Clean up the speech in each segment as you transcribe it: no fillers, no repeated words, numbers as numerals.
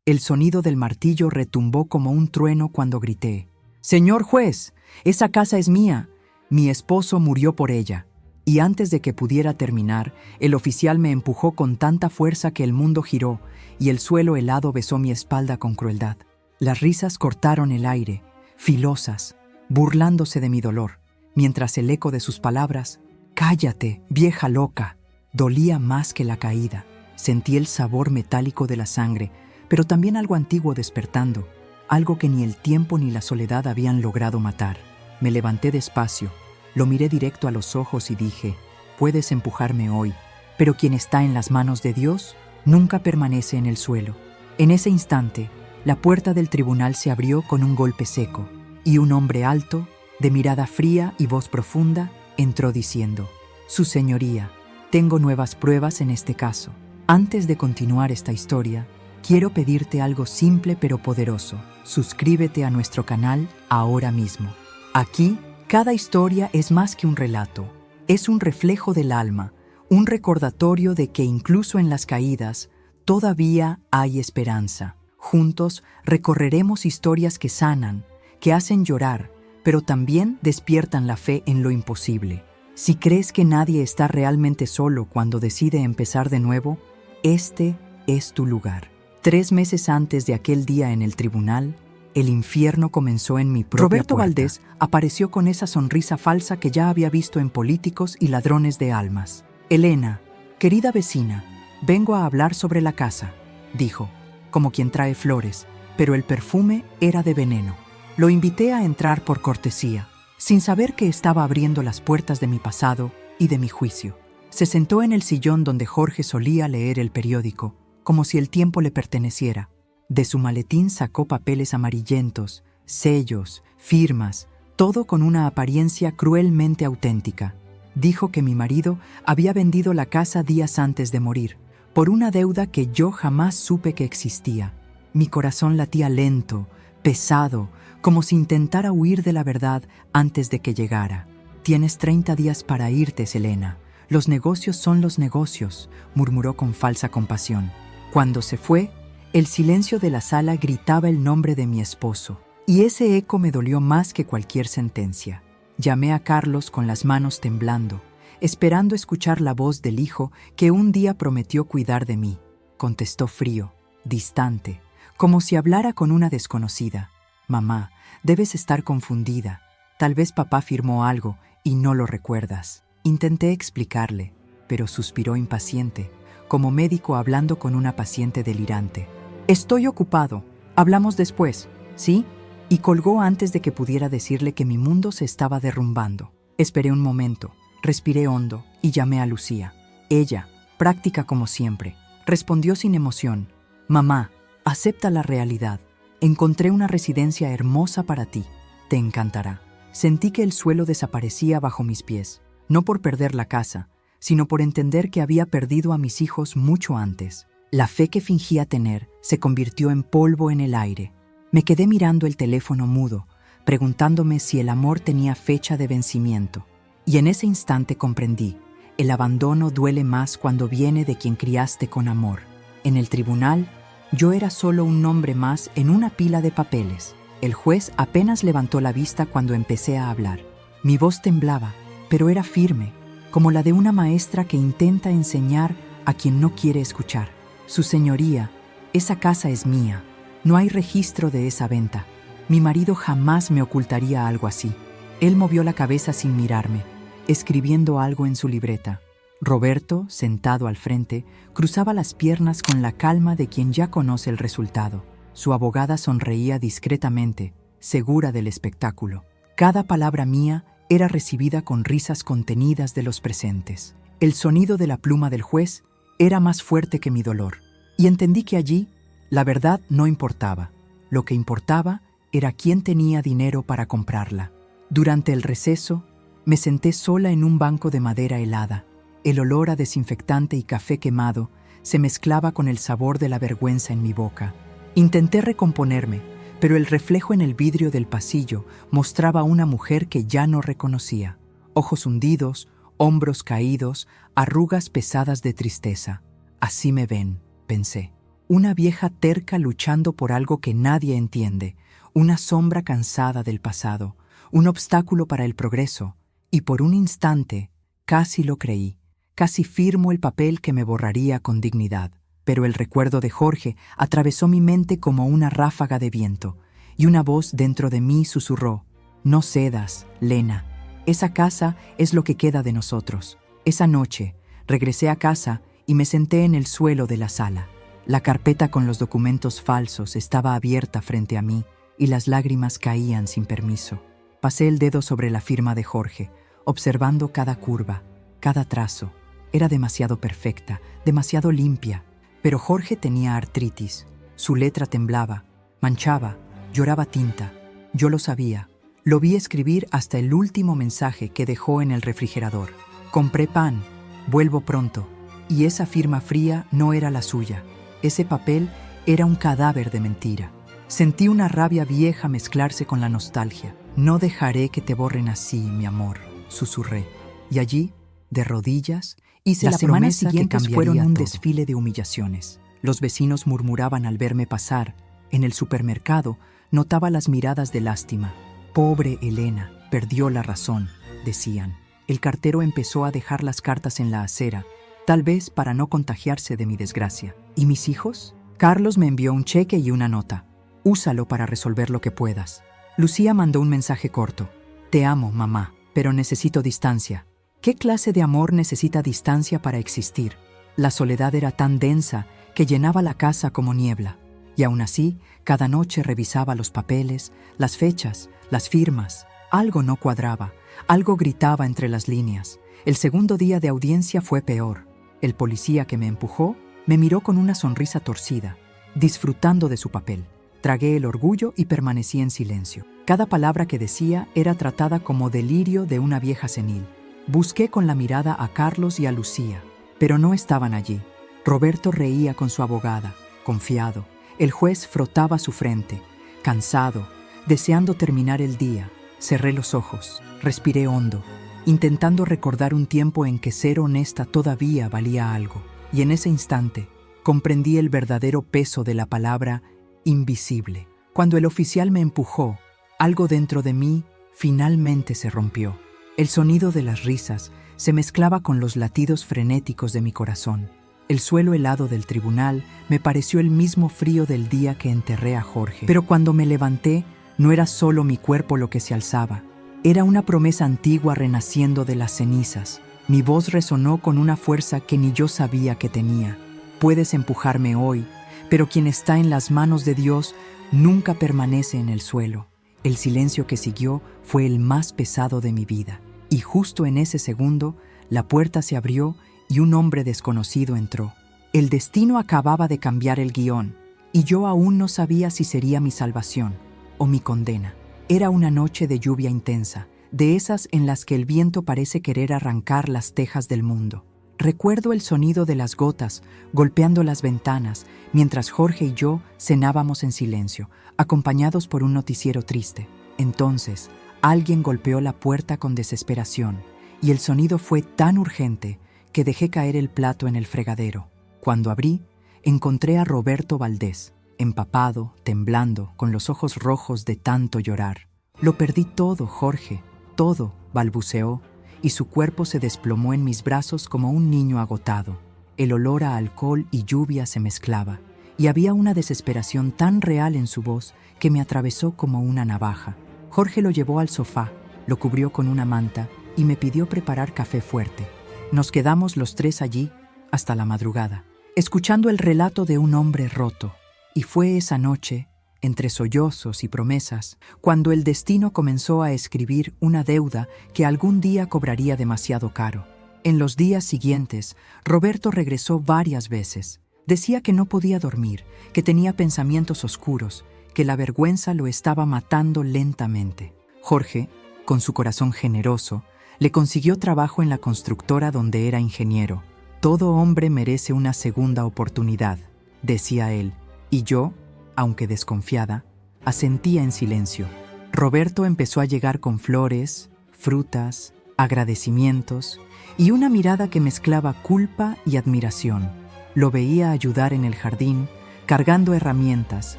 El sonido del martillo retumbó como un trueno cuando grité: «Señor juez, esa casa es mía. Mi esposo murió por ella». Y antes de que pudiera terminar, el oficial me empujó con tanta fuerza que el mundo giró y el suelo helado besó mi espalda con crueldad. Las risas cortaron el aire, filosas, burlándose de mi dolor, mientras el eco de sus palabras: «Cállate, vieja loca», dolía más que la caída. Sentí el sabor metálico de la sangre, pero también algo antiguo despertando, algo que ni el tiempo ni la soledad habían logrado matar. Me levanté despacio, lo miré directo a los ojos y dije: «Puedes empujarme hoy, pero quien está en las manos de Dios nunca permanece en el suelo». En ese instante, la puerta del tribunal se abrió con un golpe seco, y un hombre alto, de mirada fría y voz profunda, entró diciendo: «Su señoría, tengo nuevas pruebas en este caso. Antes de continuar esta historia, quiero pedirte algo simple pero poderoso. Suscríbete a nuestro canal ahora mismo. Aquí, cada historia es más que un relato. Es un reflejo del alma, un recordatorio de que incluso en las caídas, todavía hay esperanza. Juntos recorreremos historias que sanan, que hacen llorar, pero también despiertan la fe en lo imposible. Si crees que nadie está realmente solo cuando decide empezar de nuevo, este es tu lugar». 3 meses antes de aquel día en el tribunal, el infierno comenzó en mi propia Roberto puerta. Valdés apareció con esa sonrisa falsa que ya había visto en políticos y ladrones de almas. «Elena, querida vecina, vengo a hablar sobre la casa», dijo, como quien trae flores, pero el perfume era de veneno. Lo invité a entrar por cortesía, sin saber que estaba abriendo las puertas de mi pasado y de mi juicio. Se sentó en el sillón donde Jorge solía leer el periódico, como si el tiempo le perteneciera. De su maletín sacó papeles amarillentos, sellos, firmas, todo con una apariencia cruelmente auténtica. Dijo que mi marido había vendido la casa días antes de morir, por una deuda que yo jamás supe que existía. Mi corazón latía lento, pesado, como si intentara huir de la verdad antes de que llegara. «Tienes 30 días para irte, Selena. Los negocios son los negocios», murmuró con falsa compasión. Cuando se fue, el silencio de la sala gritaba el nombre de mi esposo, y ese eco me dolió más que cualquier sentencia. Llamé a Carlos con las manos temblando, esperando escuchar la voz del hijo que un día prometió cuidar de mí. Contestó frío, distante, como si hablara con una desconocida: «Mamá, debes estar confundida. Tal vez papá firmó algo y no lo recuerdas». Intenté explicarle, pero suspiró impaciente, como médico hablando con una paciente delirante. «Estoy ocupado. Hablamos después, ¿sí?», y colgó antes de que pudiera decirle que mi mundo se estaba derrumbando. Esperé un momento, respiré hondo y llamé a Lucía. Ella, práctica como siempre, respondió sin emoción: «Mamá, acepta la realidad. Encontré una residencia hermosa para ti. Te encantará». Sentí que el suelo desaparecía bajo mis pies, no por perder la casa, sino por entender que había perdido a mis hijos mucho antes. La fe que fingía tener se convirtió en polvo en el aire. Me quedé mirando el teléfono mudo, preguntándome si el amor tenía fecha de vencimiento. Y en ese instante comprendí: el abandono duele más cuando viene de quien criaste con amor. En el tribunal, yo era solo un nombre más en una pila de papeles. El juez apenas levantó la vista cuando empecé a hablar. Mi voz temblaba, pero era firme, como la de una maestra que intenta enseñar a quien no quiere escuchar. «Su señoría, esa casa es mía. No hay registro de esa venta. Mi marido jamás me ocultaría algo así». Él movió la cabeza sin mirarme, escribiendo algo en su libreta. Roberto, sentado al frente, cruzaba las piernas con la calma de quien ya conoce el resultado. Su abogada sonreía discretamente, segura del espectáculo. Cada palabra mía era recibida con risas contenidas de los presentes. El sonido de la pluma del juez era más fuerte que mi dolor, y entendí que allí la verdad no importaba. Lo que importaba era quién tenía dinero para comprarla. Durante el receso, me senté sola en un banco de madera helada. El olor a desinfectante y café quemado se mezclaba con el sabor de la vergüenza en mi boca. Intenté recomponerme, pero el reflejo en el vidrio del pasillo mostraba a una mujer que ya no reconocía. Ojos hundidos, hombros caídos, arrugas pesadas de tristeza. «Así me ven», pensé. Una vieja terca luchando por algo que nadie entiende, una sombra cansada del pasado, un obstáculo para el progreso, y por un instante casi lo creí, casi firmo el papel que me borraría con dignidad. Pero el recuerdo de Jorge atravesó mi mente como una ráfaga de viento, y una voz dentro de mí susurró: «No cedas, Lena. Esa casa es lo que queda de nosotros». Esa noche, regresé a casa y me senté en el suelo de la sala. La carpeta con los documentos falsos estaba abierta frente a mí y las lágrimas caían sin permiso. Pasé el dedo sobre la firma de Jorge, observando cada curva, cada trazo. Era demasiado perfecta, demasiado limpia. Pero Jorge tenía artritis. Su letra temblaba, manchaba, lloraba tinta. Yo lo sabía. Lo vi escribir hasta el último mensaje que dejó en el refrigerador. «Compré pan, vuelvo pronto». Y esa firma fría no era la suya. Ese papel era un cadáver de mentira. Sentí una rabia vieja mezclarse con la nostalgia. «No dejaré que te borren así, mi amor», susurré. Y allí, de rodillas, hice Las la semanas promesa siguientes que fueron un todo. desfile de humillaciones. Los vecinos murmuraban al verme pasar. En el supermercado notaba las miradas de lástima. «Pobre Elena, perdió la razón», decían. El cartero empezó a dejar las cartas en la acera, tal vez para no contagiarse de mi desgracia. ¿Y mis hijos? Carlos me envió un cheque y una nota. «Úsalo para resolver lo que puedas». Lucía mandó un mensaje corto. «Te amo, mamá, pero necesito distancia». ¿Qué clase de amor necesita distancia para existir? La soledad era tan densa que llenaba la casa como niebla. Y aún así, cada noche revisaba los papeles, las fechas, las firmas. Algo no cuadraba, algo gritaba entre las líneas. El segundo día de audiencia fue peor. El policía que me empujó me miró con una sonrisa torcida, disfrutando de su papel. Tragué el orgullo y permanecí en silencio. Cada palabra que decía era tratada como delirio de una vieja senil. Busqué con la mirada a Carlos y a Lucía, pero no estaban allí. Roberto reía con su abogada, confiado. El juez frotaba su frente, cansado, deseando terminar el día. Cerré los ojos, respiré hondo, intentando recordar un tiempo en que ser honesta todavía valía algo. Y en ese instante comprendí el verdadero peso de la palabra invisible. Cuando el oficial me empujó, algo dentro de mí finalmente se rompió. El sonido de las risas se mezclaba con los latidos frenéticos de mi corazón. El suelo helado del tribunal me pareció el mismo frío del día que enterré a Jorge. Pero cuando me levanté, no era solo mi cuerpo lo que se alzaba. Era una promesa antigua renaciendo de las cenizas. Mi voz resonó con una fuerza que ni yo sabía que tenía. Puedes empujarme hoy, pero quien está en las manos de Dios nunca permanece en el suelo. El silencio que siguió fue el más pesado de mi vida. Y justo en ese segundo, la puerta se abrió y un hombre desconocido entró. El destino acababa de cambiar el guión, y yo aún no sabía si sería mi salvación o mi condena. Era una noche de lluvia intensa, de esas en las que el viento parece querer arrancar las tejas del mundo. Recuerdo el sonido de las gotas golpeando las ventanas mientras Jorge y yo cenábamos en silencio, acompañados por un noticiero triste. Entonces, alguien golpeó la puerta con desesperación, y el sonido fue tan urgente que dejé caer el plato en el fregadero. Cuando abrí, encontré a Roberto Valdés, empapado, temblando, con los ojos rojos de tanto llorar. «Lo perdí todo, Jorge, todo», balbuceó, y su cuerpo se desplomó en mis brazos como un niño agotado. El olor a alcohol y lluvia se mezclaba, y había una desesperación tan real en su voz que me atravesó como una navaja. Jorge lo llevó al sofá, lo cubrió con una manta y me pidió preparar café fuerte. Nos quedamos los tres allí hasta la madrugada, escuchando el relato de un hombre roto. Y fue esa noche, entre sollozos y promesas, cuando el destino comenzó a escribir una deuda que algún día cobraría demasiado caro. En los días siguientes, Roberto regresó varias veces. Decía que no podía dormir, que tenía pensamientos oscuros, que la vergüenza lo estaba matando lentamente. Jorge, con su corazón generoso, le consiguió trabajo en la constructora donde era ingeniero. «Todo hombre merece una segunda oportunidad», decía él, y yo, aunque desconfiada, asentía en silencio. Roberto empezó a llegar con flores, frutas, agradecimientos y una mirada que mezclaba culpa y admiración. Lo veía ayudar en el jardín, cargando herramientas,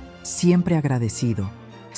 siempre agradecido.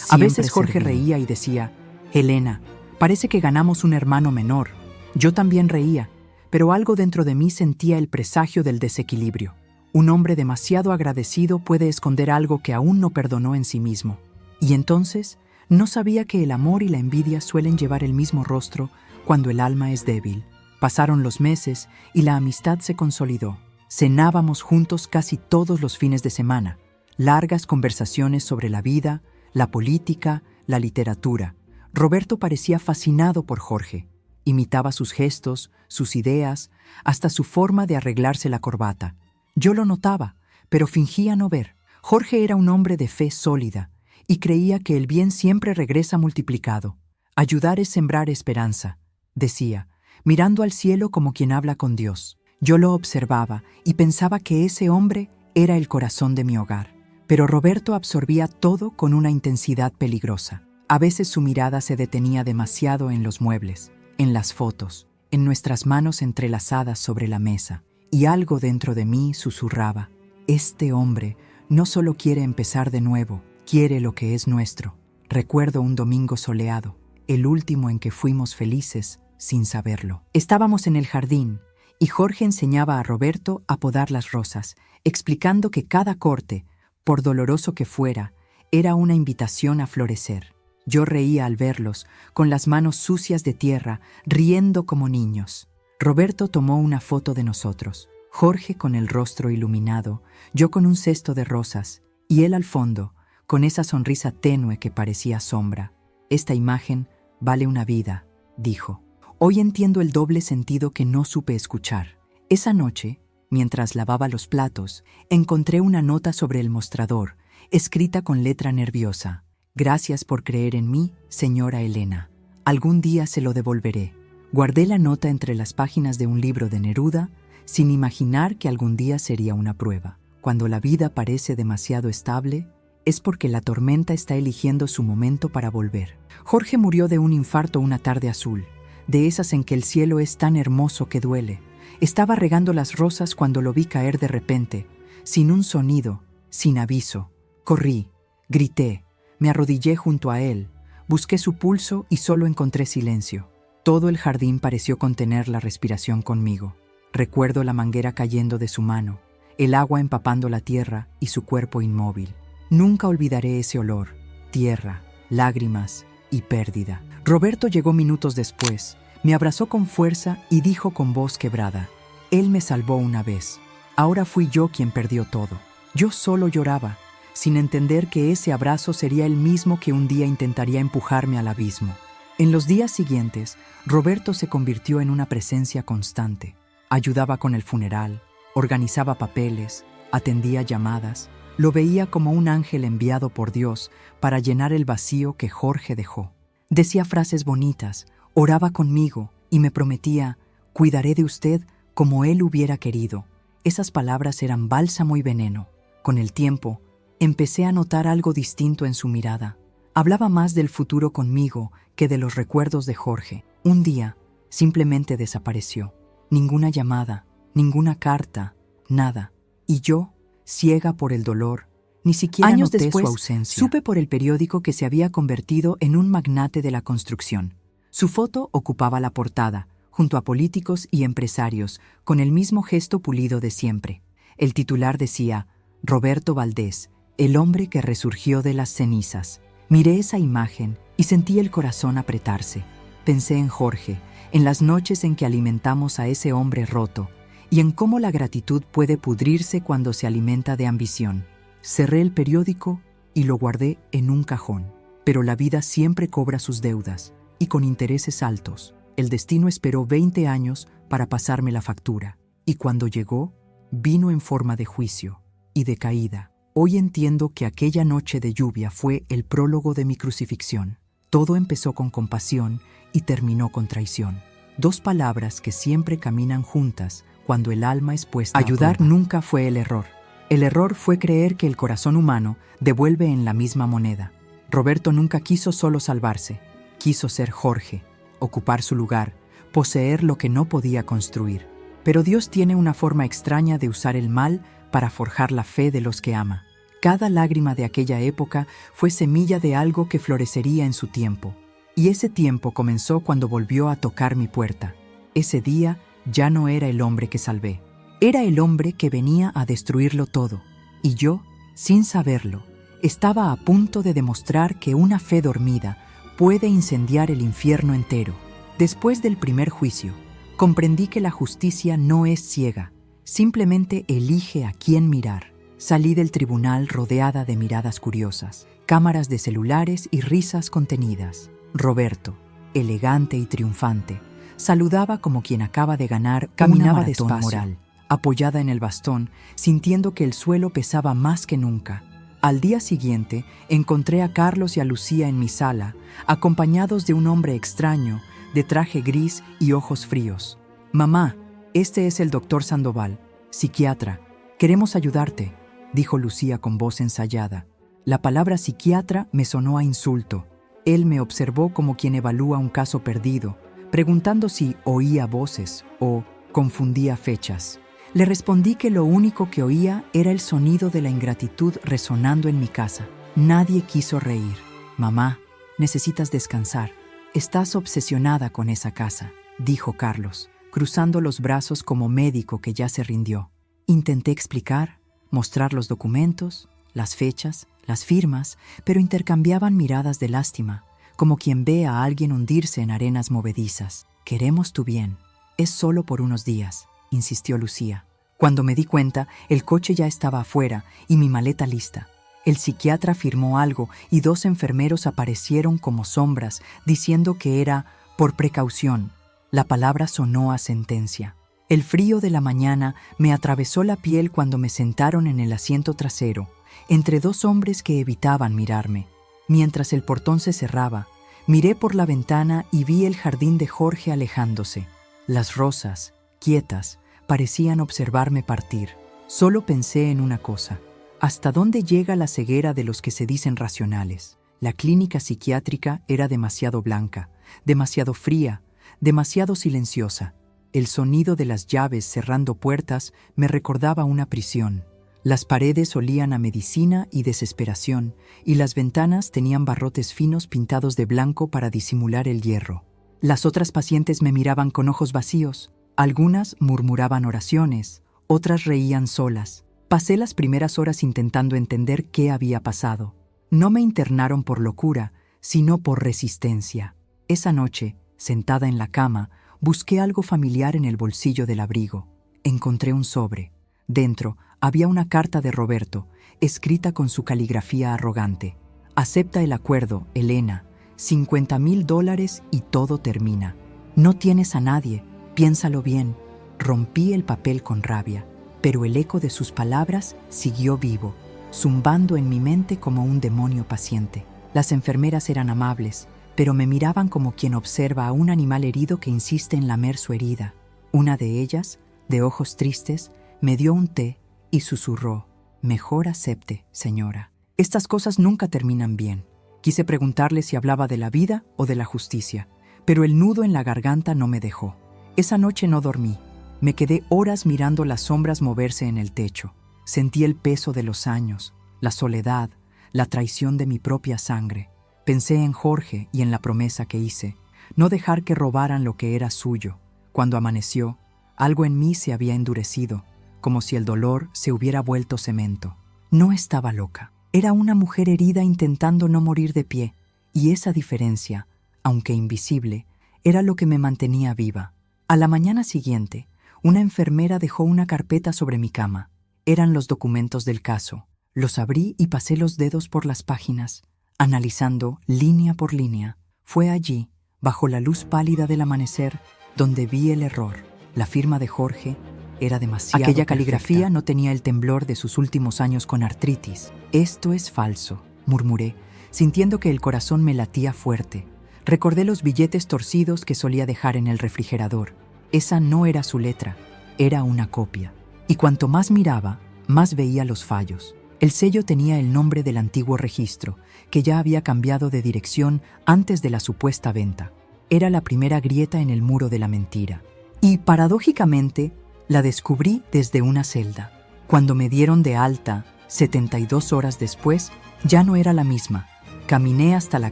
A veces Jorge reía y decía: Elena, parece que ganamos un hermano menor. Yo también reía, pero algo dentro de mí sentía el presagio del desequilibrio. Un hombre demasiado agradecido puede esconder algo que aún no perdonó en sí mismo. Y entonces, no sabía que el amor y la envidia suelen llevar el mismo rostro cuando el alma es débil. Pasaron los meses y la amistad se consolidó. Cenábamos juntos casi todos los fines de semana. Largas conversaciones sobre la vida, la política, la literatura. Roberto parecía fascinado por Jorge. Imitaba sus gestos, sus ideas, hasta su forma de arreglarse la corbata. Yo lo notaba, pero fingía no ver. Jorge era un hombre de fe sólida y creía que el bien siempre regresa multiplicado. Ayudar es sembrar esperanza, decía, mirando al cielo como quien habla con Dios. Yo lo observaba y pensaba que ese hombre era el corazón de mi hogar. Pero Roberto absorbía todo con una intensidad peligrosa. A veces su mirada se detenía demasiado en los muebles, en las fotos, en nuestras manos entrelazadas sobre la mesa, y algo dentro de mí susurraba: este hombre no solo quiere empezar de nuevo, quiere lo que es nuestro. Recuerdo un domingo soleado, el último en que fuimos felices sin saberlo. Estábamos en el jardín y Jorge enseñaba a Roberto a podar las rosas, explicando que cada corte, por doloroso que fuera, era una invitación a florecer. Yo reía al verlos, con las manos sucias de tierra, riendo como niños. Roberto tomó una foto de nosotros, Jorge con el rostro iluminado, yo con un cesto de rosas, y él al fondo, con esa sonrisa tenue que parecía sombra. Esta imagen vale una vida, dijo. Hoy entiendo el doble sentido que no supe escuchar. Esa noche, mientras lavaba los platos, encontré una nota sobre el mostrador, escrita con letra nerviosa. Gracias por creer en mí, señora Elena. Algún día se lo devolveré. Guardé la nota entre las páginas de un libro de Neruda, sin imaginar que algún día sería una prueba. Cuando la vida parece demasiado estable, es porque la tormenta está eligiendo su momento para volver. Jorge murió de un infarto una tarde azul, de esas en que el cielo es tan hermoso que duele. Estaba regando las rosas cuando lo vi caer de repente, sin un sonido, sin aviso. Corrí, grité, me arrodillé junto a él, busqué su pulso y solo encontré silencio. Todo el jardín pareció contener la respiración conmigo. Recuerdo la manguera cayendo de su mano, el agua empapando la tierra y su cuerpo inmóvil. Nunca olvidaré ese olor, tierra, lágrimas y pérdida. Roberto llegó minutos después, me abrazó con fuerza y dijo con voz quebrada: él me salvó una vez, ahora fui yo quien perdió todo. Yo solo lloraba, sin entender que ese abrazo sería el mismo que un día intentaría empujarme al abismo. En los días siguientes, Roberto se convirtió en una presencia constante. Ayudaba con el funeral, organizaba papeles, atendía llamadas. Lo veía como un ángel enviado por Dios para llenar el vacío que Jorge dejó. Decía frases bonitas, oraba conmigo y me prometía: cuidaré de usted como él hubiera querido. Esas palabras eran bálsamo y veneno. Con el tiempo, empecé a notar algo distinto en su mirada. Hablaba más del futuro conmigo que de los recuerdos de Jorge. Un día, simplemente desapareció. Ninguna llamada, ninguna carta, nada. Y yo, ciega por el dolor, ni siquiera Años noté después, su ausencia. supe por el periódico que se había convertido en un magnate de la construcción. Su foto ocupaba la portada, junto a políticos y empresarios, con el mismo gesto pulido de siempre. El titular decía: Roberto Valdés, el hombre que resurgió de las cenizas. Miré esa imagen y sentí el corazón apretarse. Pensé en Jorge, en las noches en que alimentamos a ese hombre roto, y en cómo la gratitud puede pudrirse cuando se alimenta de ambición. Cerré el periódico y lo guardé en un cajón. Pero la vida siempre cobra sus deudas, y con intereses altos. El destino esperó 20 años para pasarme la factura, y cuando llegó, vino en forma de juicio y de caída. Hoy entiendo que aquella noche de lluvia fue el prólogo de mi crucifixión. Todo empezó con compasión y terminó con traición. Dos palabras que siempre caminan juntas cuando el alma es puesta a prueba. Ayudar nunca fue el error. El error fue creer que el corazón humano devuelve en la misma moneda. Roberto nunca quiso solo salvarse. Quiso ser Jorge, ocupar su lugar, poseer lo que no podía construir. Pero Dios tiene una forma extraña de usar el mal para forjar la fe de los que ama. Cada lágrima de aquella época fue semilla de algo que florecería en su tiempo. Y ese tiempo comenzó cuando volvió a tocar mi puerta. Ese día ya no era el hombre que salvé. Era el hombre que venía a destruirlo todo. Y yo, sin saberlo, estaba a punto de demostrar que una fe dormida puede incendiar el infierno entero. Después del primer juicio, comprendí que la justicia no es ciega, simplemente elige a quién mirar. Salí del tribunal rodeada de miradas curiosas, cámaras de celulares y risas contenidas. Roberto, elegante y triunfante, saludaba como quien acaba de ganar. Caminaba despacio, moral, apoyada en el bastón, sintiendo que el suelo pesaba más que nunca. Al día siguiente, encontré a Carlos y a Lucía en mi sala, acompañados de un hombre extraño, de traje gris y ojos fríos. «Mamá, este es el doctor Sandoval, psiquiatra. Queremos ayudarte», dijo Lucía con voz ensayada. La palabra psiquiatra me sonó a insulto. Él me observó como quien evalúa un caso perdido, preguntando si oía voces o confundía fechas. Le respondí que lo único que oía era el sonido de la ingratitud resonando en mi casa. Nadie quiso reír. «Mamá, necesitas descansar. Estás obsesionada con esa casa», dijo Carlos, cruzando los brazos como médico que ya se rindió. Intenté explicar, mostrar los documentos, las fechas, las firmas, pero intercambiaban miradas de lástima, como quien ve a alguien hundirse en arenas movedizas. «Queremos tu bien. Es solo por unos días», insistió Lucía. Cuando me di cuenta, el coche ya estaba afuera y mi maleta lista. El psiquiatra firmó algo y 2 enfermeros aparecieron como sombras, diciendo que era por precaución. La palabra sonó a sentencia. El frío de la mañana me atravesó la piel cuando me sentaron en el asiento trasero, entre 2 hombres que evitaban mirarme. Mientras el portón se cerraba, miré por la ventana y vi el jardín de Jorge alejándose. Las rosas, quietas, parecían observarme partir. Solo pensé en una cosa: ¿hasta dónde llega la ceguera de los que se dicen racionales? La clínica psiquiátrica era demasiado blanca, demasiado fría, demasiado silenciosa. El sonido de las llaves cerrando puertas me recordaba una prisión. Las paredes olían a medicina y desesperación, y las ventanas tenían barrotes finos pintados de blanco para disimular el hierro. Las otras pacientes me miraban con ojos vacíos. Algunas murmuraban oraciones, otras reían solas. Pasé las primeras horas intentando entender qué había pasado. No me internaron por locura, sino por resistencia. Esa noche, sentada en la cama, busqué algo familiar en el bolsillo del abrigo. Encontré un sobre. Dentro había una carta de Roberto, escrita con su caligrafía arrogante. «Acepta el acuerdo, Elena. $50,000 y todo termina. No tienes a nadie. Piénsalo bien». Rompí el papel con rabia, pero el eco de sus palabras siguió vivo, zumbando en mi mente como un demonio paciente. Las enfermeras eran amables, pero me miraban como quien observa a un animal herido que insiste en lamer su herida. Una de ellas, de ojos tristes, me dio un té y susurró: «Mejor acepte, señora. Estas cosas nunca terminan bien». Quise preguntarle si hablaba de la vida o de la justicia, pero el nudo en la garganta no me dejó. Esa noche no dormí. Me quedé horas mirando las sombras moverse en el techo. Sentí el peso de los años, la soledad, la traición de mi propia sangre. Pensé en Jorge y en la promesa que hice, no dejar que robaran lo que era suyo. Cuando amaneció, algo en mí se había endurecido, como si el dolor se hubiera vuelto cemento. No estaba loca. Era una mujer herida intentando no morir de pie, y esa diferencia, aunque invisible, era lo que me mantenía viva. A la mañana siguiente, una enfermera dejó una carpeta sobre mi cama. Eran los documentos del caso. Los abrí y pasé los dedos por las páginas, analizando línea por línea. Fue allí, bajo la luz pálida del amanecer, donde vi el error. La firma de Jorge era demasiado Aquella caligrafía perfecta. no tenía el temblor de sus últimos años con artritis. «Esto es falso», murmuré, sintiendo que el corazón me latía fuerte. Recordé los billetes torcidos que solía dejar en el refrigerador. Esa no era su letra, era una copia. Y cuanto más miraba, más veía los fallos. El sello tenía el nombre del antiguo registro, que ya había cambiado de dirección antes de la supuesta venta. Era la primera grieta en el muro de la mentira. Y, paradójicamente, la descubrí desde una celda. Cuando me dieron de alta, 72 horas después, ya no era la misma. Caminé hasta la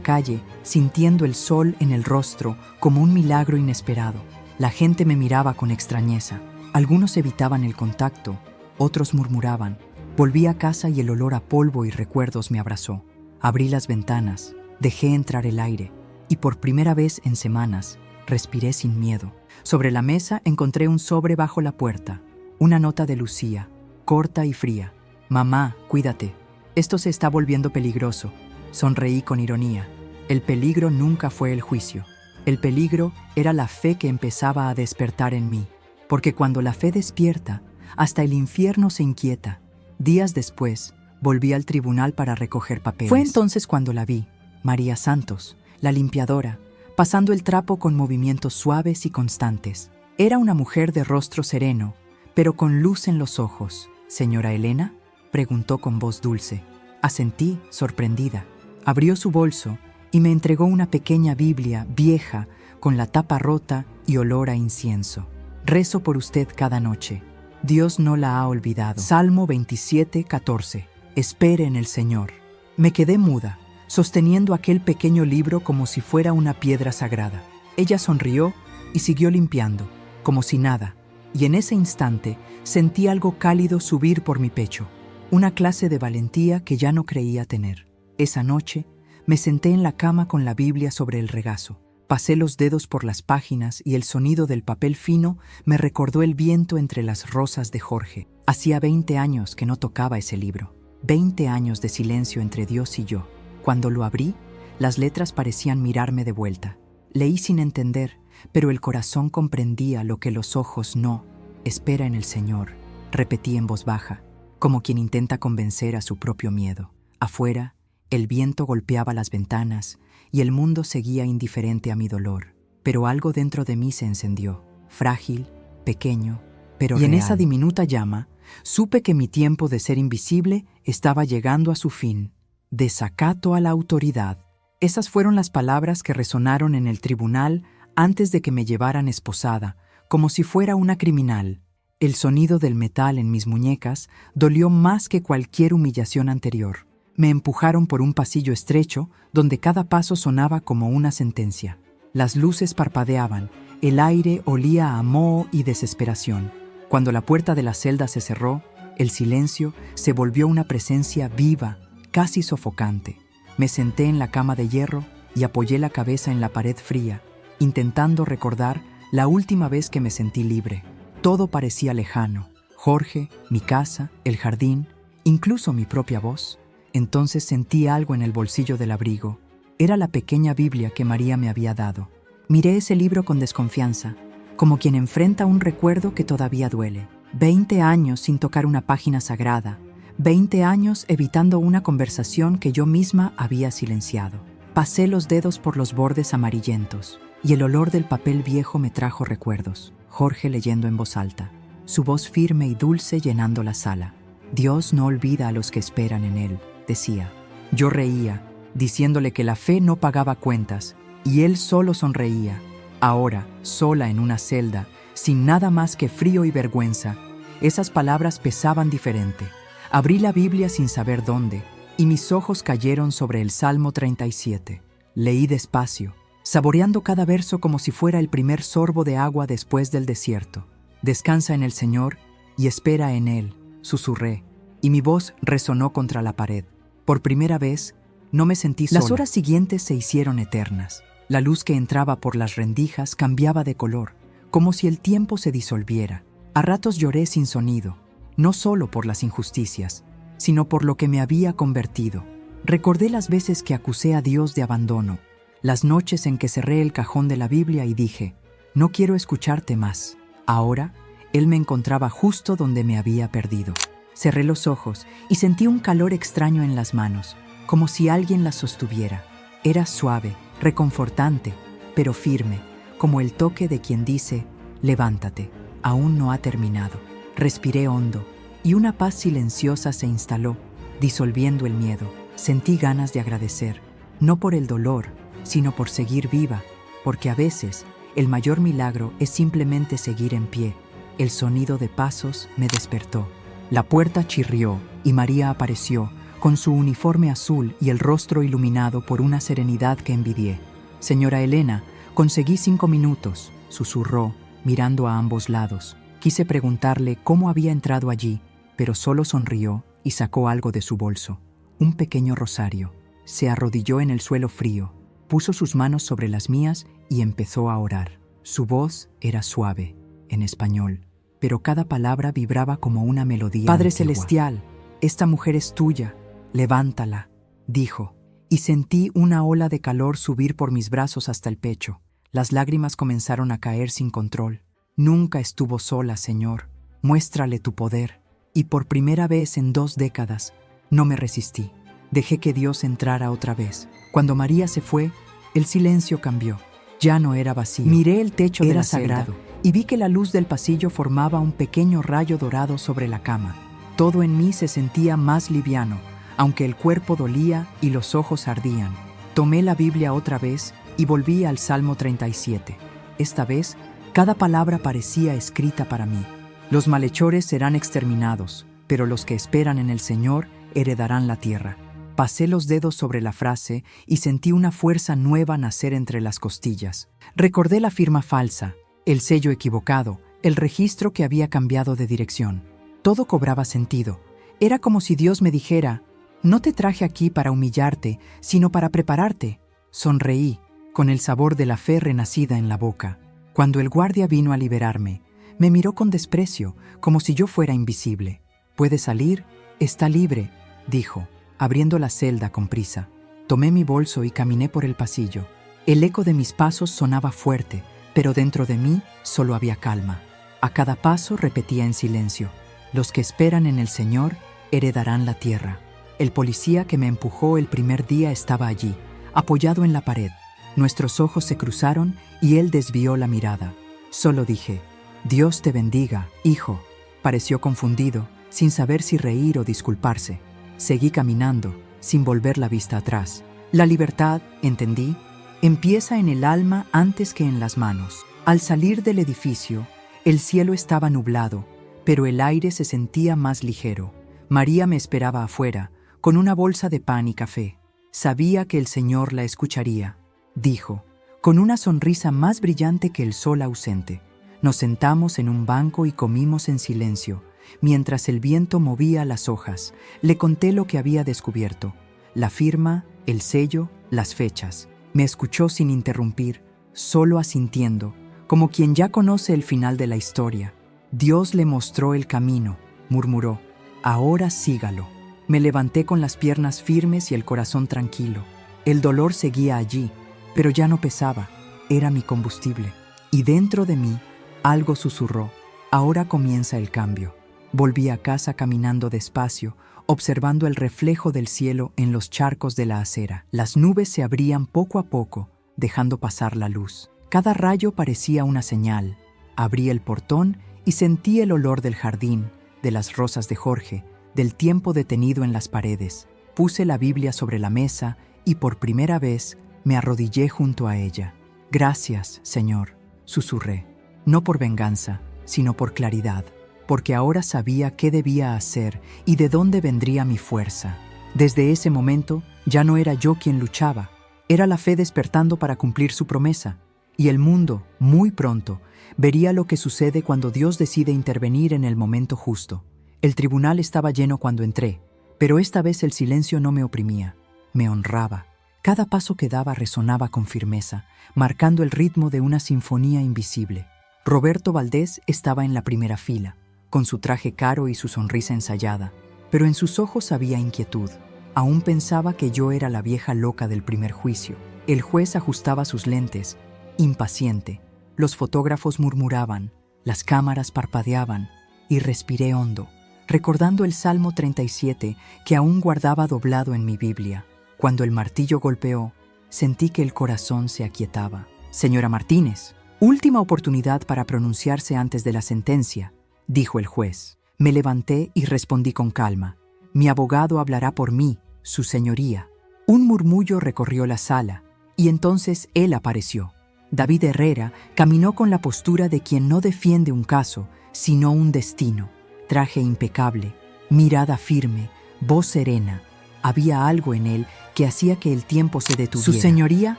calle, sintiendo el sol en el rostro como un milagro inesperado. La gente me miraba con extrañeza. Algunos evitaban el contacto, otros murmuraban. Volví a casa y el olor a polvo y recuerdos me abrazó. Abrí las ventanas, dejé entrar el aire y por primera vez en semanas respiré sin miedo. Sobre la mesa encontré un sobre bajo la puerta. Una nota de Lucía, corta y fría. «Mamá, cuídate. Esto se está volviendo peligroso». Sonreí con ironía. El peligro nunca fue el juicio. El peligro era la fe que empezaba a despertar en mí. Porque cuando la fe despierta, hasta el infierno se inquieta. Días después, volví al tribunal para recoger papeles. Fue entonces cuando la vi, María Santos, la limpiadora, pasando el trapo con movimientos suaves y constantes. Era una mujer de rostro sereno, pero con luz en los ojos. «¿Señora Elena?», preguntó con voz dulce. Asentí, sorprendida. Abrió su bolso y me entregó una pequeña Biblia vieja con la tapa rota y olor a incienso. «Rezo por usted cada noche. Dios no la ha olvidado». Salmo 27:14. «Espere en el Señor». Me quedé muda, sosteniendo aquel pequeño libro como si fuera una piedra sagrada. Ella sonrió y siguió limpiando, como si nada, y en ese instante sentí algo cálido subir por mi pecho, una clase de valentía que ya no creía tener. Esa noche me senté en la cama con la Biblia sobre el regazo. Pasé los dedos por las páginas y el sonido del papel fino me recordó el viento entre las rosas de Jorge. Hacía 20 años que no tocaba ese libro. 20 años de silencio entre Dios y yo. Cuando lo abrí, las letras parecían mirarme de vuelta. Leí sin entender, pero el corazón comprendía lo que los ojos no. «Espera en el Señor», repetí en voz baja, como quien intenta convencer a su propio miedo. Afuera, el viento golpeaba las ventanas y el mundo seguía indiferente a mi dolor. Pero algo dentro de mí se encendió, frágil, pequeño, pero real. Y en esa diminuta llama, supe que mi tiempo de ser invisible estaba llegando a su fin. «Desacato a la autoridad». Esas fueron las palabras que resonaron en el tribunal antes de que me llevaran esposada, como si fuera una criminal. El sonido del metal en mis muñecas dolió más que cualquier humillación anterior. Me empujaron por un pasillo estrecho donde cada paso sonaba como una sentencia. Las luces parpadeaban, el aire olía a moho y desesperación. Cuando la puerta de la celda se cerró, el silencio se volvió una presencia viva, casi sofocante. Me senté en la cama de hierro y apoyé la cabeza en la pared fría, intentando recordar la última vez que me sentí libre. Todo parecía lejano. Jorge, mi casa, el jardín, incluso mi propia voz. Entonces sentí algo en el bolsillo del abrigo. Era la pequeña Biblia que María me había dado. Miré ese libro con desconfianza, como quien enfrenta un recuerdo que todavía duele. 20 años sin tocar una página sagrada. 20 años evitando una conversación que yo misma había silenciado. Pasé los dedos por los bordes amarillentos y el olor del papel viejo me trajo recuerdos. Jorge leyendo en voz alta, su voz firme y dulce llenando la sala. «Dios no olvida a los que esperan en Él», decía. Yo reía, diciéndole que la fe no pagaba cuentas, y él solo sonreía. Ahora, sola en una celda, sin nada más que frío y vergüenza, esas palabras pesaban diferente. Abrí la Biblia sin saber dónde, y mis ojos cayeron sobre el Salmo 37. Leí despacio, saboreando cada verso como si fuera el primer sorbo de agua después del desierto. «Descansa en el Señor y espera en Él», susurré, y mi voz resonó contra la pared. Por primera vez, no me sentí sola. Las horas siguientes se hicieron eternas. La luz que entraba por las rendijas cambiaba de color, como si el tiempo se disolviera. A ratos lloré sin sonido, no solo por las injusticias, sino por lo que me había convertido. Recordé las veces que acusé a Dios de abandono, las noches en que cerré el cajón de la Biblia y dije, «No quiero escucharte más». Ahora, Él me encontraba justo donde me había perdido. Cerré los ojos y sentí un calor extraño en las manos, como si alguien las sostuviera. Era suave, reconfortante, pero firme, como el toque de quien dice, «Levántate, aún no ha terminado». Respiré hondo, y una paz silenciosa se instaló, disolviendo el miedo. Sentí ganas de agradecer, no por el dolor, sino por seguir viva, porque a veces el mayor milagro es simplemente seguir en pie. El sonido de pasos me despertó. La puerta chirrió y María apareció, con su uniforme azul y el rostro iluminado por una serenidad que envidié. «Señora Elena, conseguí 5 minutos», susurró, mirando a ambos lados. Quise preguntarle cómo había entrado allí, pero solo sonrió y sacó algo de su bolso. Un pequeño rosario. Se arrodilló en el suelo frío, puso sus manos sobre las mías y empezó a orar. Su voz era suave, en español, pero cada palabra vibraba como una melodía «Padre antigua. Celestial, esta mujer es tuya, levántala», dijo, y sentí una ola de calor subir por mis brazos hasta el pecho. Las lágrimas comenzaron a caer sin control. «Nunca estuvo sola, Señor. Muéstrale tu poder». Y por primera vez en 2 décadas, no me resistí. Dejé que Dios entrara otra vez. Cuando María se fue, el silencio cambió. Ya no era vacío. Miré el techo de la sagrado y vi que la luz del pasillo formaba un pequeño rayo dorado sobre la cama. Todo en mí se sentía más liviano, aunque el cuerpo dolía y los ojos ardían. Tomé la Biblia otra vez y volví al Salmo 37. Esta vez, cada palabra parecía escrita para mí. «Los malhechores serán exterminados, pero los que esperan en el Señor heredarán la tierra». Pasé los dedos sobre la frase y sentí una fuerza nueva nacer entre las costillas. Recordé la firma falsa, el sello equivocado, el registro que había cambiado de dirección. Todo cobraba sentido. Era como si Dios me dijera: «No te traje aquí para humillarte, sino para prepararte». Sonreí, con el sabor de la fe renacida en la boca. Cuando el guardia vino a liberarme, me miró con desprecio, como si yo fuera invisible. «Puede salir, está libre», dijo, abriendo la celda con prisa. Tomé mi bolso y caminé por el pasillo. El eco de mis pasos sonaba fuerte, pero dentro de mí solo había calma. A cada paso repetía en silencio: «Los que esperan en el Señor heredarán la tierra». El policía que me empujó el primer día estaba allí, apoyado en la pared. Nuestros ojos se cruzaron y él desvió la mirada. Solo dije: «Dios te bendiga, hijo». Pareció confundido, sin saber si reír o disculparse. Seguí caminando, sin volver la vista atrás. La libertad, entendí, empieza en el alma antes que en las manos. Al salir del edificio, el cielo estaba nublado, pero el aire se sentía más ligero. María me esperaba afuera, con una bolsa de pan y café. Sabía que el Señor la escucharía, dijo, con una sonrisa más brillante que el sol ausente. Nos sentamos en un banco y comimos en silencio. Mientras el viento movía las hojas, le conté lo que había descubierto: la firma, el sello, las fechas. Me escuchó sin interrumpir, solo asintiendo, como quien ya conoce el final de la historia. «Dios le mostró el camino», murmuró. «Ahora sígalo». Me levanté con las piernas firmes y el corazón tranquilo. El dolor seguía allí, pero ya no pesaba, era mi combustible. Y dentro de mí, algo susurró: «Ahora comienza el cambio». Volví a casa caminando despacio, observando el reflejo del cielo en los charcos de la acera. Las nubes se abrían poco a poco, dejando pasar la luz. Cada rayo parecía una señal. Abrí el portón y sentí el olor del jardín, de las rosas de Jorge, del tiempo detenido en las paredes. Puse la Biblia sobre la mesa y por primera vez me arrodillé junto a ella. «Gracias, Señor», susurré, no por venganza, sino por claridad, porque ahora sabía qué debía hacer y de dónde vendría mi fuerza. Desde ese momento ya no era yo quien luchaba, era la fe despertando para cumplir su promesa, y el mundo, muy pronto, vería lo que sucede cuando Dios decide intervenir en el momento justo. El tribunal estaba lleno cuando entré, pero esta vez el silencio no me oprimía, me honraba. Cada paso que daba resonaba con firmeza, marcando el ritmo de una sinfonía invisible. Roberto Valdés estaba en la primera fila, con su traje caro y su sonrisa ensayada, pero en sus ojos había inquietud. Aún pensaba que yo era la vieja loca del primer juicio. El juez ajustaba sus lentes, impaciente. Los fotógrafos murmuraban, las cámaras parpadeaban, y respiré hondo, recordando el Salmo 37 que aún guardaba doblado en mi Biblia. Cuando el martillo golpeó, sentí que el corazón se aquietaba. «Señora Martínez, última oportunidad para pronunciarse antes de la sentencia», dijo el juez. Me levanté y respondí con calma: «Mi abogado hablará por mí, su señoría». Un murmullo recorrió la sala, y entonces él apareció. David Herrera caminó con la postura de quien no defiende un caso, sino un destino. Traje impecable, Mirada firme, voz serena. Había algo en él que hacía que el tiempo se detuviera. «Su señoría»,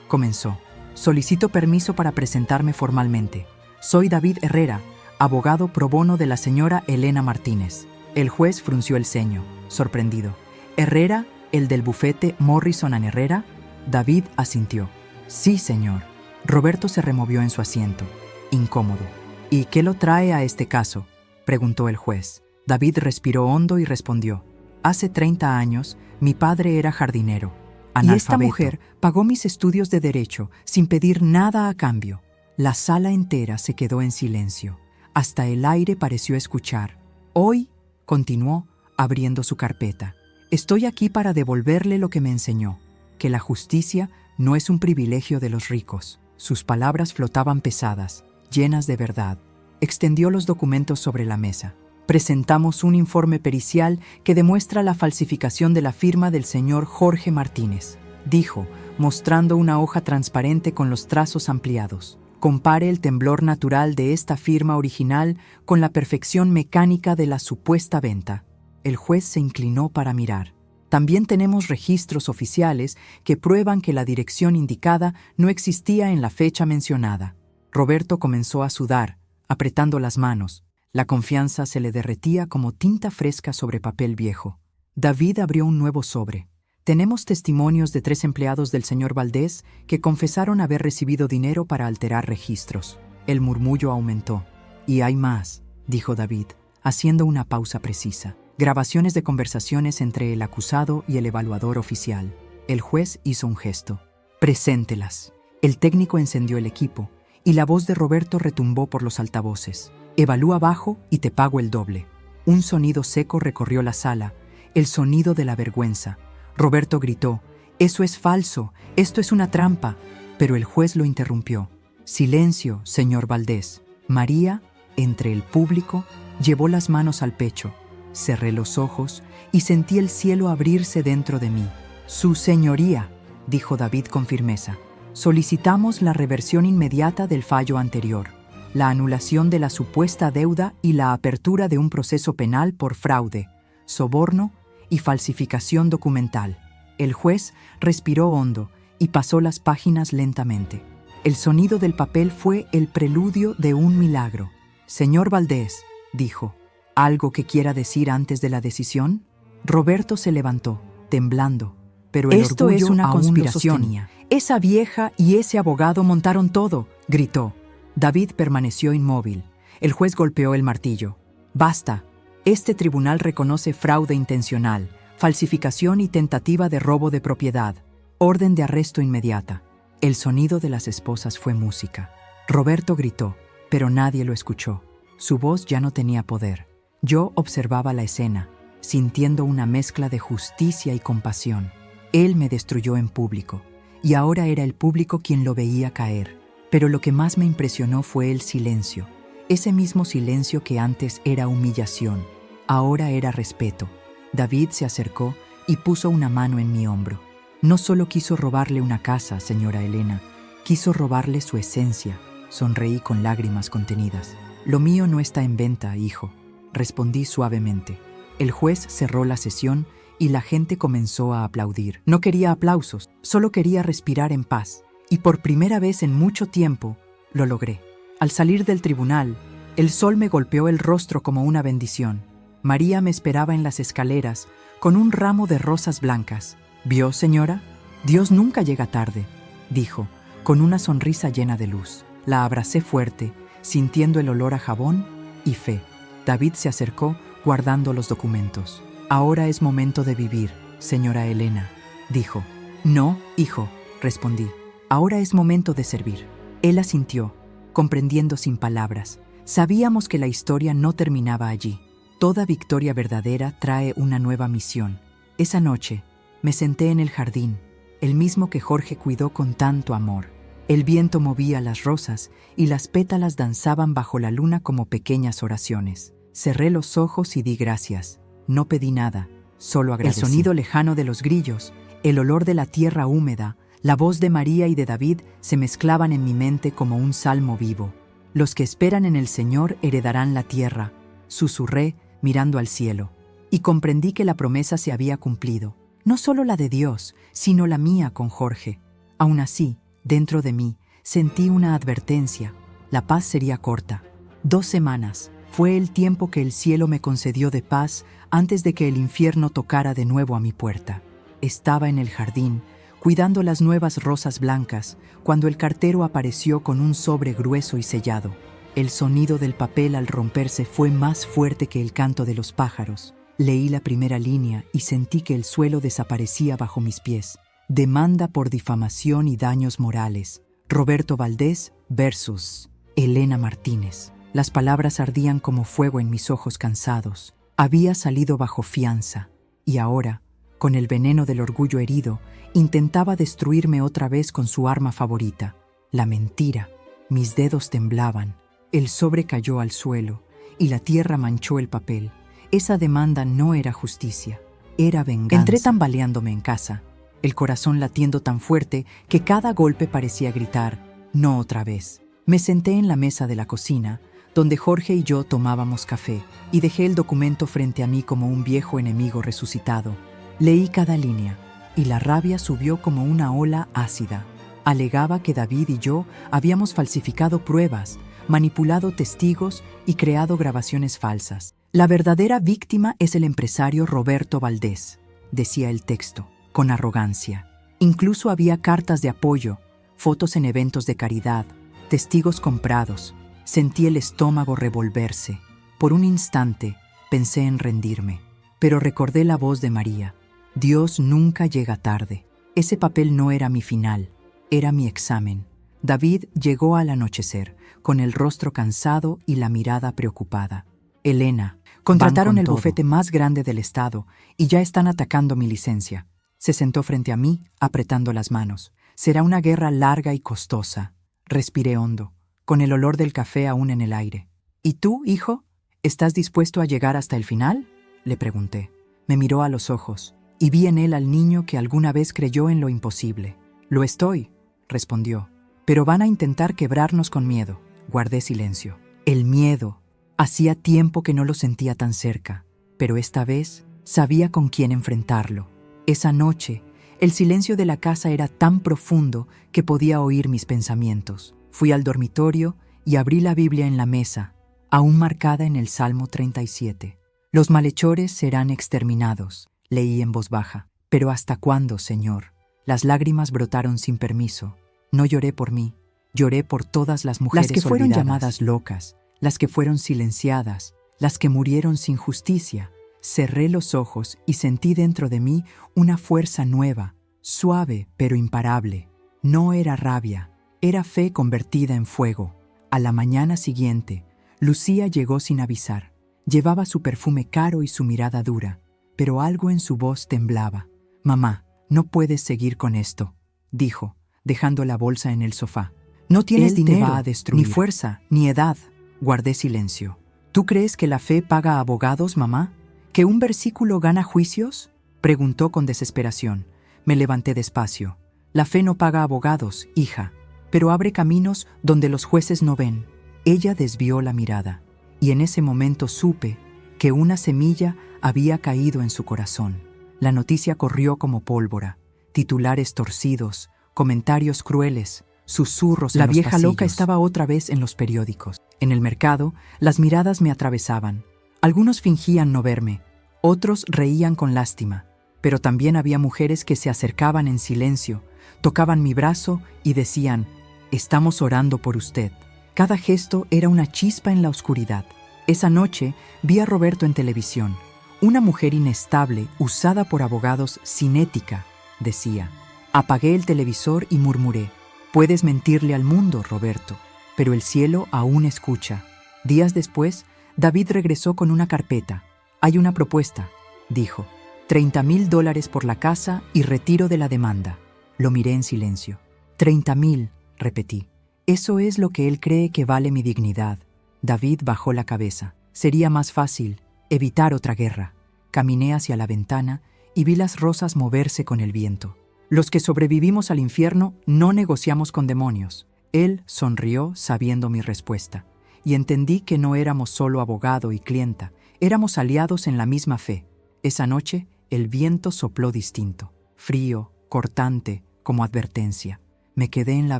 comenzó, «solicito permiso para presentarme formalmente. Soy David Herrera, abogado pro bono de la señora Elena Martínez». El juez frunció el ceño, sorprendido. «¿Herrera, el del bufete Morrison & Herrera?» David asintió. «Sí, señor». Roberto se removió en su asiento, incómodo. «¿Y qué lo trae a este caso?», preguntó el juez. David respiró hondo y respondió. «Hace 30 años, mi padre era jardinero, analfabeto. Y esta mujer pagó mis estudios de derecho sin pedir nada a cambio». La sala entera se quedó en silencio. Hasta el aire pareció escuchar. «Hoy», continuó, abriendo su carpeta, «estoy aquí para devolverle lo que me enseñó, que la justicia no es un privilegio de los ricos». Sus palabras flotaban pesadas, llenas de verdad. Extendió los documentos sobre la mesa. «Presentamos un informe pericial que demuestra la falsificación de la firma del señor Jorge Martínez», dijo, mostrando una hoja transparente con los trazos ampliados. «Compare el temblor natural de esta firma original con la perfección mecánica de la supuesta venta». El juez se inclinó para mirar. «También tenemos registros oficiales que prueban que la dirección indicada no existía en la fecha mencionada». Roberto comenzó a sudar, apretando las manos. La confianza se le derretía como tinta fresca sobre papel viejo. David abrió un nuevo sobre. «Tenemos testimonios de 3 empleados del señor Valdés que confesaron haber recibido dinero para alterar registros». El murmullo aumentó. «Y hay más», dijo David, haciendo una pausa precisa. «Grabaciones de conversaciones entre el acusado y el evaluador oficial». El juez hizo un gesto. «Preséntelas». El técnico encendió el equipo y la voz de Roberto retumbó por los altavoces. «Evalúa bajo y te pago el doble». Un sonido seco recorrió la sala, el sonido de la vergüenza. Roberto gritó: «Eso es falso, esto es una trampa». Pero el juez lo interrumpió. «Silencio, señor Valdés». María, entre el público, llevó las manos al pecho. Cerré los ojos y sentí el cielo abrirse dentro de mí. «Su señoría», dijo David con firmeza, «solicitamos la reversión inmediata del fallo anterior, la anulación de la supuesta deuda y la apertura de un proceso penal por fraude, soborno y falsificación documental». El juez respiró hondo y pasó las páginas lentamente. El sonido del papel fue el preludio de un milagro. «Señor Valdés», dijo, «¿algo que quiera decir antes de la decisión?» Roberto se levantó, temblando, pero el «Esto orgullo es una aún lo conspiración. sostenía. Esa vieja y ese abogado montaron todo», gritó. David permaneció inmóvil. El juez golpeó el martillo. «Basta. Este tribunal reconoce fraude intencional, falsificación y tentativa de robo de propiedad. Orden de arresto inmediata». El sonido de las esposas fue música. Roberto gritó, pero nadie lo escuchó. Su voz ya no tenía poder. Yo observaba la escena, sintiendo una mezcla de justicia y compasión. Él me destruyó en público, y ahora era el público quien lo veía caer. Pero lo que más me impresionó fue el silencio. Ese mismo silencio que antes era humillación, ahora era respeto. David se acercó y puso una mano en mi hombro. «No solo quiso robarle una casa, señora Elena, quiso robarle su esencia». Sonreí con lágrimas contenidas. «Lo mío no está en venta, hijo», respondí suavemente. El juez cerró la sesión y la gente comenzó a aplaudir. No quería aplausos, solo quería respirar en paz. Y por primera vez en mucho tiempo, lo logré. Al salir del tribunal, el sol me golpeó el rostro como una bendición. María me esperaba en las escaleras, con un ramo de rosas blancas. «¿Vio, señora? Dios nunca llega tarde», dijo, con una sonrisa llena de luz. La abracé fuerte, sintiendo el olor a jabón y fe. David se acercó, guardando los documentos. «Ahora es momento de vivir, señora Elena», dijo. «No, hijo», respondí. «Ahora es momento de servir». Él asintió, comprendiendo sin palabras. Sabíamos que la historia no terminaba allí. Toda victoria verdadera trae una nueva misión. Esa noche, me senté en el jardín, el mismo que Jorge cuidó con tanto amor. El viento movía las rosas y las pétalas danzaban bajo la luna como pequeñas oraciones. Cerré los ojos y di gracias. No pedí nada, solo agradecí. El sonido lejano de los grillos, el olor de la tierra húmeda, la voz de María y de David se mezclaban en mi mente como un salmo vivo. «Los que esperan en el Señor heredarán la tierra», susurré mirando al cielo. y comprendí que la promesa se había cumplido. No solo la de Dios, sino la mía con Jorge. Aún así, dentro de mí, sentí una advertencia. La paz sería corta. 2 semanas fue el tiempo que el cielo me concedió de paz antes de que el infierno tocara de nuevo a mi puerta. Estaba en el jardín, cuidando las nuevas rosas blancas, cuando el cartero apareció con un sobre grueso y sellado. El sonido del papel al romperse fue más fuerte que el canto de los pájaros. Leí la primera línea y sentí que el suelo desaparecía bajo mis pies. Demanda por difamación y daños morales. Roberto Valdés versus Elena Martínez. Las palabras ardían como fuego en mis ojos cansados. Había salido bajo fianza y ahora, con el veneno del orgullo herido, intentaba destruirme otra vez con su arma favorita, la mentira. Mis dedos temblaban. El sobre cayó al suelo y la tierra manchó el papel. Esa demanda no era justicia, era venganza. Entré tambaleándome en casa, el corazón latiendo tan fuerte que cada golpe parecía gritar, no otra vez. Me senté en la mesa de la cocina, donde Jorge y yo tomábamos café, y dejé el documento frente a mí como un viejo enemigo resucitado. Leí cada línea, y la rabia subió como una ola ácida. Alegaba que David y yo habíamos falsificado pruebas, manipulado testigos y creado grabaciones falsas. La verdadera víctima es el empresario Roberto Valdés, decía el texto, con arrogancia. Incluso había cartas de apoyo, fotos en eventos de caridad, testigos comprados. Sentí el estómago revolverse. Por un instante pensé en rendirme, pero recordé la voz de María. Dios nunca llega tarde. Ese papel no era mi final, era mi examen. David llegó al anochecer, con el rostro cansado y la mirada preocupada. Elena, contrataron el bufete más grande del estado y ya están atacando mi licencia. Se sentó frente a mí, apretando las manos. Será una guerra larga y costosa. Respiré hondo, con el olor del café aún en el aire. ¿Y tú, hijo? ¿Estás dispuesto a llegar hasta el final?, le pregunté. Me miró a los ojos y vi en él al niño que alguna vez creyó en lo imposible. Lo estoy, respondió. Pero van a intentar quebrarnos con miedo. Guardé silencio. El miedo. Hacía tiempo que no lo sentía tan cerca, pero esta vez sabía con quién enfrentarlo. Esa noche, el silencio de la casa era tan profundo que podía oír mis pensamientos. Fui al dormitorio y abrí la Biblia en la mesa, aún marcada en el Salmo 37. Los malhechores serán exterminados, leí en voz baja. Pero ¿hasta cuándo, Señor? Las lágrimas brotaron sin permiso. No lloré por mí, lloré por todas las mujeres olvidadas. Las que fueron llamadas locas, las que fueron silenciadas, las que murieron sin justicia. Cerré los ojos y sentí dentro de mí una fuerza nueva, suave pero imparable. No era rabia, era fe convertida en fuego. A la mañana siguiente, Lucía llegó sin avisar. Llevaba su perfume caro y su mirada dura, pero algo en su voz temblaba. «Mamá, no puedes seguir con esto», dijo, dejando la bolsa en el sofá. «No tienes dinero, te va a destruir, ni fuerza, ni edad». Guardé silencio. «¿Tú crees que la fe paga abogados, mamá? ¿Que un versículo gana juicios?», preguntó con desesperación. Me levanté despacio. «La fe no paga abogados, hija, pero abre caminos donde los jueces no ven». Ella desvió la mirada, y en ese momento supe que una semilla había caído en su corazón. La noticia corrió como pólvora. Titulares torcidos, comentarios crueles, susurros en los pasillos. La vieja loca estaba otra vez en los periódicos. En el mercado, las miradas me atravesaban. Algunos fingían no verme, otros reían con lástima, pero también había mujeres que se acercaban en silencio, tocaban mi brazo y decían: «Estamos orando por usted». Cada gesto era una chispa en la oscuridad. Esa noche vi a Roberto en televisión. «Una mujer inestable, usada por abogados sin ética», decía. Apagué el televisor y murmuré: «Puedes mentirle al mundo, Roberto, pero el cielo aún escucha». Días después, David regresó con una carpeta. «Hay una propuesta», dijo. $30,000 por la casa y retiro de la demanda. Lo miré en silencio. 30,000, repetí. Eso es lo que él cree que vale mi dignidad. David bajó la cabeza. Sería más fácil evitar otra guerra. Caminé hacia la ventana y vi las rosas moverse con el viento. Los que sobrevivimos al infierno no negociamos con demonios. Él sonrió sabiendo mi respuesta, y entendí que no éramos solo abogado y clienta, éramos aliados en la misma fe. Esa noche, el viento sopló distinto, frío, cortante, como advertencia. Me quedé en la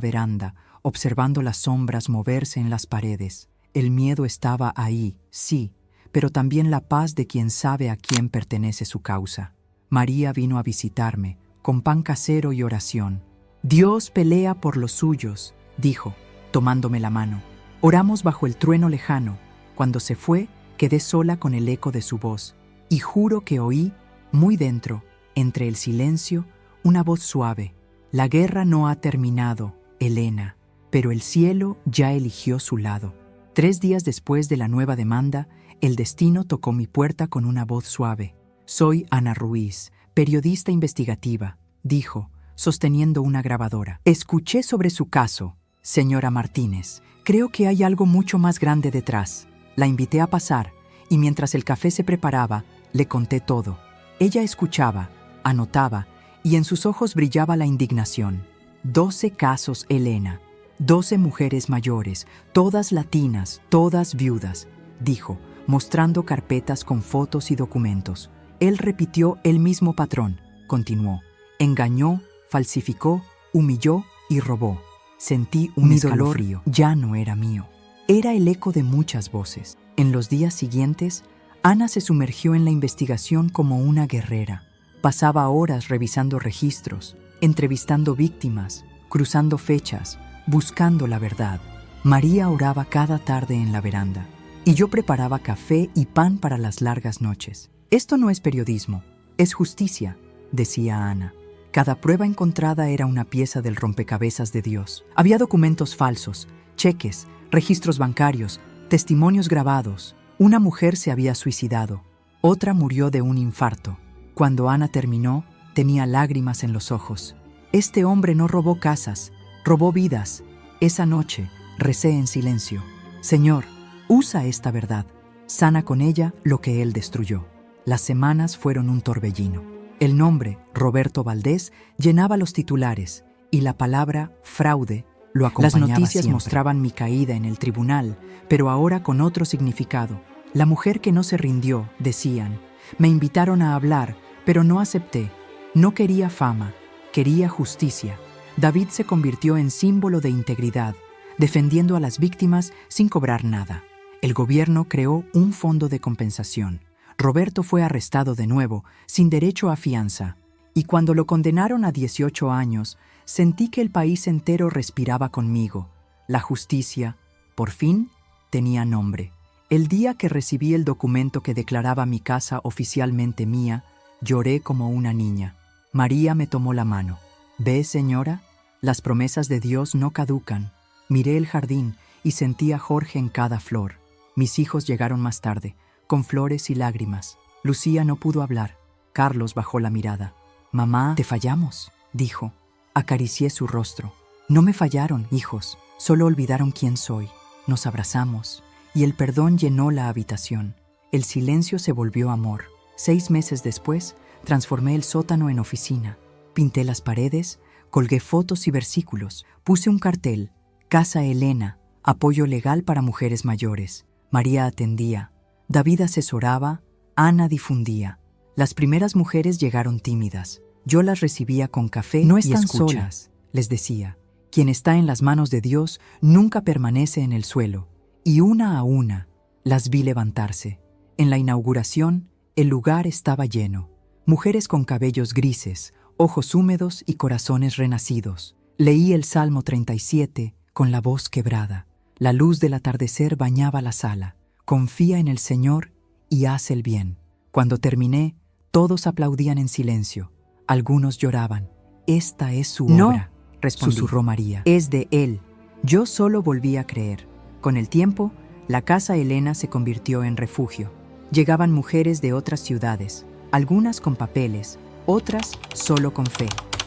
veranda, observando las sombras moverse en las paredes. El miedo estaba ahí, sí, pero también la paz de quien sabe a quién pertenece su causa. María vino a visitarme, con pan casero y oración. Dios pelea por los suyos, dijo, tomándome la mano. Oramos bajo el trueno lejano. Cuando se fue, quedé sola con el eco de su voz, y juro que oí, muy dentro, entre el silencio, una voz suave. La guerra no ha terminado, Elena, pero el cielo ya eligió su lado. 3 días después de la nueva demanda, el destino tocó mi puerta con una voz suave. Soy Ana Ruiz, periodista investigativa, dijo, sosteniendo una grabadora. Escuché sobre su caso, señora Martínez. Creo que hay algo mucho más grande detrás. La invité a pasar, y mientras el café se preparaba, le conté todo. Ella escuchaba, anotaba, y en sus ojos brillaba la indignación. 12 casos, Elena. 12 mujeres mayores, todas latinas, todas viudas, dijo, mostrando carpetas con fotos y documentos. Él repitió el mismo patrón, continuó. Engañó, falsificó, humilló y robó. Sentí un escalofrío. Ya no era mío. Era el eco de muchas voces. En los días siguientes, Ana se sumergió en la investigación como una guerrera. Pasaba horas revisando registros, entrevistando víctimas, cruzando fechas, buscando la verdad. María oraba cada tarde en la veranda, y yo preparaba café y pan para las largas noches. Esto no es periodismo, es justicia, decía Ana. Cada prueba encontrada era una pieza del rompecabezas de Dios. Había documentos falsos, cheques, registros bancarios, testimonios grabados. Una mujer se había suicidado, otra murió de un infarto. Cuando Ana terminó, tenía lágrimas en los ojos. Este hombre no robó casas, robó vidas. Esa noche recé en silencio. Señor, usa esta verdad, sana con ella lo que él destruyó. Las semanas fueron un torbellino. El nombre, Roberto Valdés, llenaba los titulares y la palabra fraude lo acompañaba. Las noticias mostraban mi caída en el tribunal, pero ahora con otro significado. La mujer que no se rindió, decían. Me invitaron a hablar, pero no acepté. No quería fama, quería justicia. David se convirtió en símbolo de integridad, defendiendo a las víctimas sin cobrar nada. El gobierno creó un fondo de compensación. Roberto fue arrestado de nuevo, sin derecho a fianza, y cuando lo condenaron a 18 años, sentí que el país entero respiraba conmigo. La justicia, por fin, tenía nombre. El día que recibí el documento que declaraba mi casa oficialmente mía, lloré como una niña. María me tomó la mano. «¿Ve, señora? Las promesas de Dios no caducan». Miré el jardín y sentí a Jorge en cada flor. Mis hijos llegaron más tarde, con flores y lágrimas. Lucía no pudo hablar. Carlos bajó la mirada. «Mamá, te fallamos», dijo. Acaricié su rostro. «No me fallaron, hijos, solo olvidaron quién soy». Nos abrazamos, y el perdón llenó la habitación. El silencio se volvió amor. 6 meses después, transformé el sótano en oficina. Pinté las paredes, colgué fotos y versículos. Puse un cartel, Casa Elena, apoyo legal para mujeres mayores. María atendía. David asesoraba, Ana difundía. Las primeras mujeres llegaron tímidas. Yo las recibía con café No y están escucha, solas, les decía. Quien está en las manos de Dios nunca permanece en el suelo. Y una a una las vi levantarse. En la inauguración, el lugar estaba lleno. Mujeres con cabellos grises, ojos húmedos y corazones renacidos. Leí el Salmo 37 con la voz quebrada. La luz del atardecer bañaba la sala. Confía en el Señor y haz el bien. Cuando terminé, todos aplaudían en silencio. Algunos lloraban. Esta es su obra, respondí. Susurró María. Es de Él. Yo solo volví a creer. Con el tiempo, la Casa Elena se convirtió en refugio. Llegaban mujeres de otras ciudades, algunas con papeles, otras solo con fe.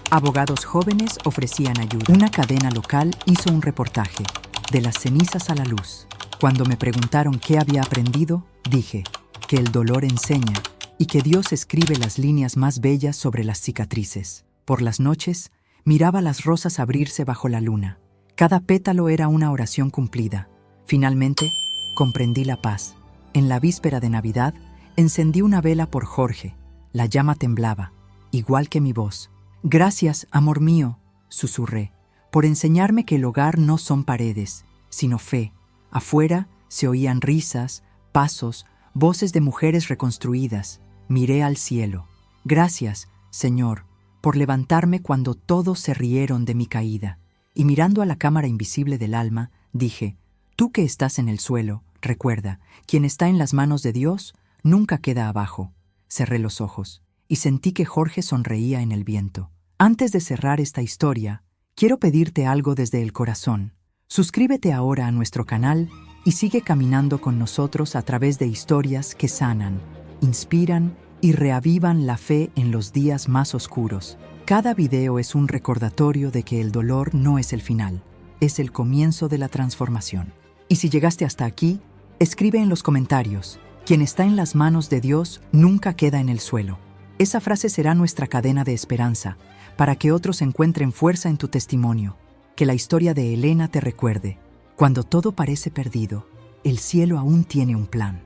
Abogados jóvenes ofrecían ayuda. Una cadena local hizo un reportaje, de las cenizas a la luz. Cuando me preguntaron qué había aprendido, dije que el dolor enseña y que Dios escribe las líneas más bellas sobre las cicatrices. Por las noches, miraba las rosas abrirse bajo la luna. Cada pétalo era una oración cumplida. Finalmente, comprendí la paz. En la víspera de Navidad, encendí una vela por Jorge, La llama temblaba, igual que mi voz. Gracias, amor mío, susurré, por enseñarme que el hogar no son paredes, sino fe. Afuera se oían risas, pasos, voces de mujeres reconstruidas. Miré al cielo. Gracias, Señor, por levantarme cuando todos se rieron de mi caída. Y mirando a la cámara invisible del alma, dije, tú que estás en el suelo, recuerda, quien está en las manos de Dios nunca queda abajo. Cerré los ojos y sentí que Jorge sonreía en el viento. Antes de cerrar esta historia, quiero pedirte algo desde el corazón. Suscríbete ahora a nuestro canal y sigue caminando con nosotros a través de historias que sanan, inspiran y reavivan la fe en los días más oscuros. Cada video es un recordatorio de que el dolor no es el final, es el comienzo de la transformación. Y si llegaste hasta aquí, escribe en los comentarios, quien está en las manos de Dios nunca queda en el suelo. Esa frase será nuestra cadena de esperanza, para que otros encuentren fuerza en tu testimonio. Que la historia de Elena te recuerde, cuando todo parece perdido, el cielo aún tiene un plan.